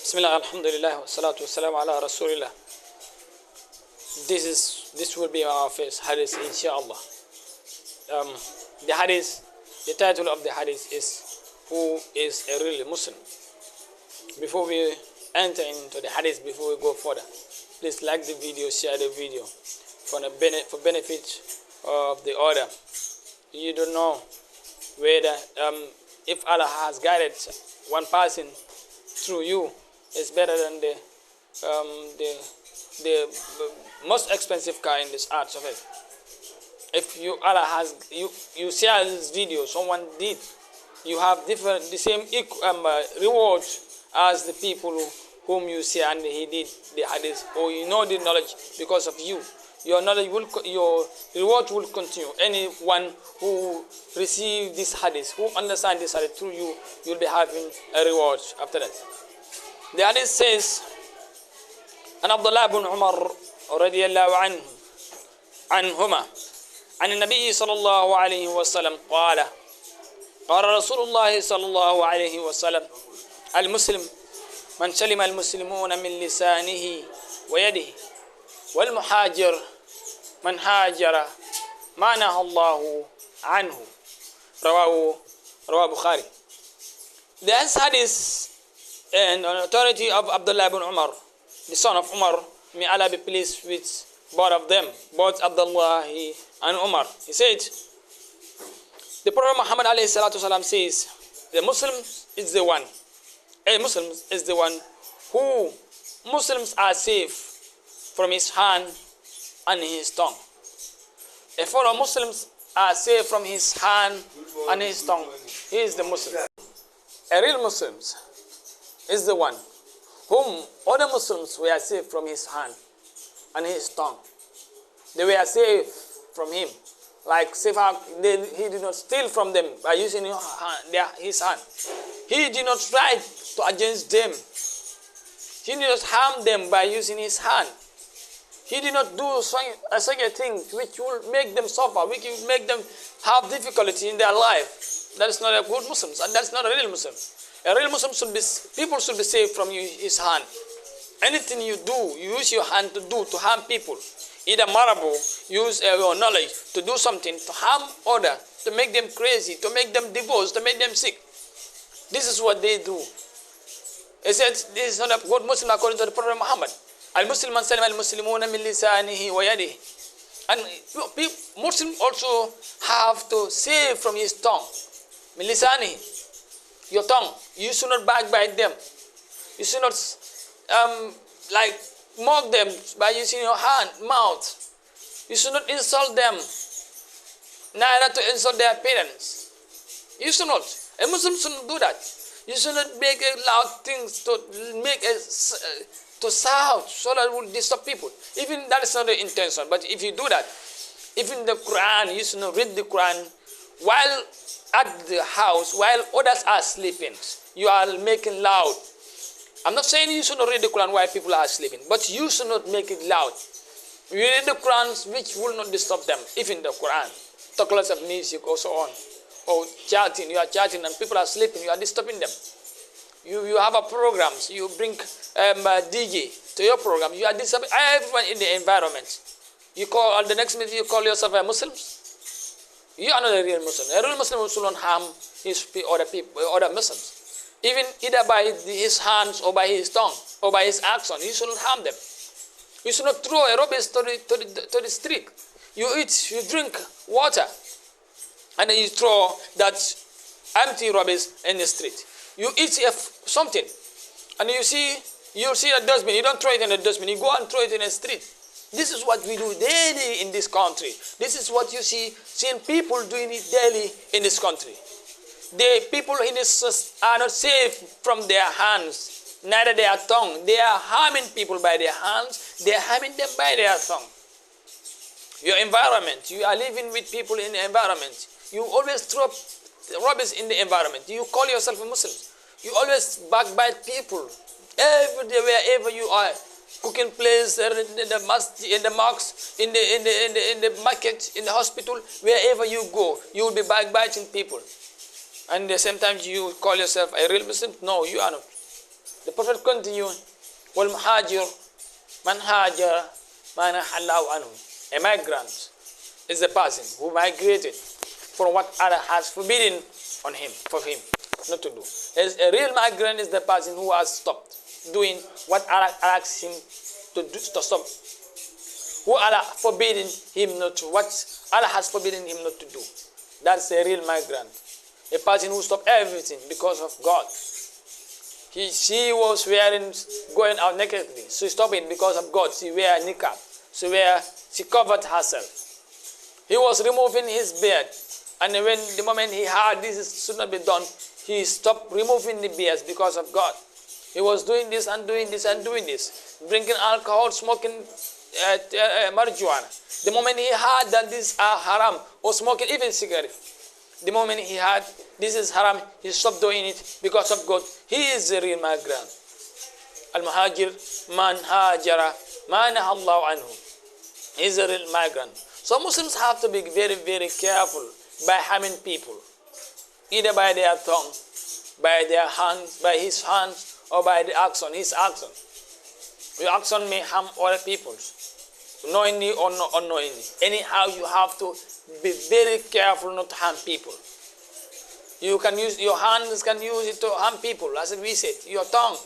Bismillah, alhamdulillah, salatu wassalam ala rasulillah. This will be our first hadith, inshallah. The hadith, the title of the hadith is "Who is a real Muslim?" Before we enter into the hadith, before we go further, please like the video, share the video for benefit of the other. You don't know whether if Allah has guided one person through you, it's better than the most expensive car in this earth of it. If Allah has you share this video, someone did, you have the same reward as the people whom you share and he did the hadith, or you know the knowledge because of you. Your reward will continue. Anyone who receive this hadith, who understand this hadith through you, you'll be having a reward after that. The hadith says, عن عبد الله بن عمر رضي الله عنهما عن النبي صلى الله عليه وسلم قال رسول الله صلى الله عليه وسلم المسلم من سلم المسلمون من لسانه ويده والمحاجر من هاجر ما نهى الله عنه رواه البخاري. This hadith and on authority of Abdullah ibn Umar, the son of Umar, may Allah be pleased with both of them, both Abdullah and Umar. He said, the Prophet Muhammad alayhi salatu wasalam says, the Muslim is the one, a Muslim is the one who Muslims are safe from his hand and his tongue. A fellow Muslims are safe from his hand and his tongue. He is the Muslim. A real Muslim is the one whom other Muslims were safe from his hand and his tongue. They were safe from him. Like he did not steal from them by using his hand. He did not write against them. He did not harm them by using his hand. He did not do such a thing which will make them suffer, which will make them have difficulty in their life. That is not a good Muslim, and that is not a real Muslim. A real Muslim people should be saved from his hand. Anything you do, you use your hand to do to harm people. Either marable, use your knowledge to do something to harm others, to make them crazy, to make them divorce, to make them sick. This is what they do. He said, this is not a good Muslim according to the Prophet Muhammad. Al-Muslim man salim al-Muslimuna min lisanihi wa yadihi. And Muslims also have to save from his tongue. Min lisanihi. Your tongue. You should not backbite them. You should not mock them by using your mouth. You should not insult them. Neither to insult their parents. You should not. A Muslim should not do that. You should not make loud things to shout so that it will disturb people. Even that is not the intention. But if you do that, even the Quran, you should not read the Quran while at the house, while others are sleeping. You are making loud. I'm not saying you should not read the Quran while people are sleeping, but you should not make it loud. You read the Quran which will not disturb them, even the Quran. Talk lots of music or so on. Or chatting, you are chatting and people are sleeping, you are disturbing them. You have a program, so you bring a DJ to your program, you are disturbing everyone in the environment. You call the next minute you call yourself a Muslim. You are not a real Muslim. A real Muslim will not harm other Muslims. Even either by his hands or by his tongue or by his action, you should not harm them. You should not throw a rubbish to the street. You eat, you drink water, and then you throw that empty rubbish in the street. You eat something, and you see a dustbin. You don't throw it in the dustbin. You go and throw it in the street. This is what we do daily in this country. This is what you seeing people doing it daily in this country. The people in this are not safe from their hands, neither their tongue. They are harming people by their hands. They are harming them by their tongue. Your environment, you are living with people in the environment. You always throw rubbish in the environment. You call yourself a Muslim. You always backbite people. Every day, wherever you are, cooking place, in the mosque, in the mosque, in the market, in the hospital, wherever you go, you will be backbiting people. And at the same time, you call yourself a real Muslim? No, you are not. The Prophet continued, وَالْمُحَاجِرُ مَنْ هَاجَرَ مَا نَهَى اللَّهُ عَنْهُ. A migrant is the person who migrated from what Allah has forbidden on him, for him not to do. A real migrant is the person who has stopped doing what Allah asks him to do, to stop. Who Allah forbidden him not to, what Allah has forbidden him not to do. That's a real migrant. A person who stopped everything because of God. She was going out nakedly. She stopped it because of God. She wear niqab. She covered herself. He was removing his beard. And when the moment he heard this should not be done, he stopped removing the beard because of God. He was doing this and doing this and doing this. Drinking alcohol, smoking marijuana. The moment he heard that these are haram, or smoking even cigarette, the moment he heard this is haram, he stopped doing it because of God. He is a real migrant. Al-Muhajir man hajara ma naha Allahu anhu. He is a real migrant. So Muslims have to be very, very careful by harming people, either by their tongue, by their hands, by his hands, or by the action, his action. Your action may harm other people, knowingly or not unknowingly. Anyhow, you have to be very careful not to harm people. You can use your hands, can use it to harm people, as we said. Your tongue,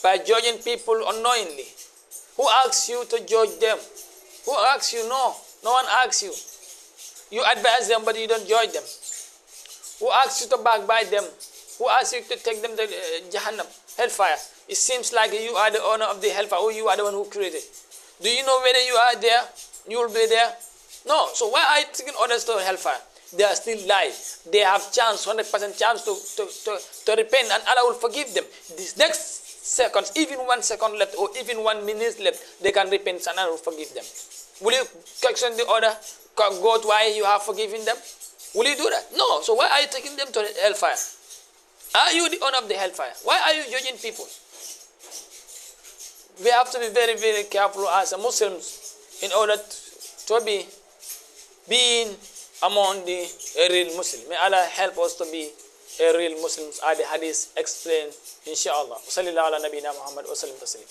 by judging people unknowingly. Who asks you to judge them? Who asks you? No one asks you. You advise them, but you don't judge them. Who asks you to backbite them? Who asks you to take them to Jahannam, hellfire? It seems like you are the owner of the hellfire, or you are the one who created. Do you know whether you are there? You will be there? No. So why are you taking others to hellfire? They are still alive. They have chance, 100% chance to repent, and Allah will forgive them. This next seconds, even 1 second left, or even 1 minute left, they can repent, and Allah will forgive them. Will you question the other God why you have forgiven them? Will you do that? No. So why are you taking them to the hellfire? Are you the owner of the hellfire? Why are you judging people? We have to be very, very careful as Muslims in order to be being among the real Muslims. May Allah help us to be a real Muslims, as the Hadith explained, inshallah. Wa sallallahu ala nabina Muhammad wa sallam taslim.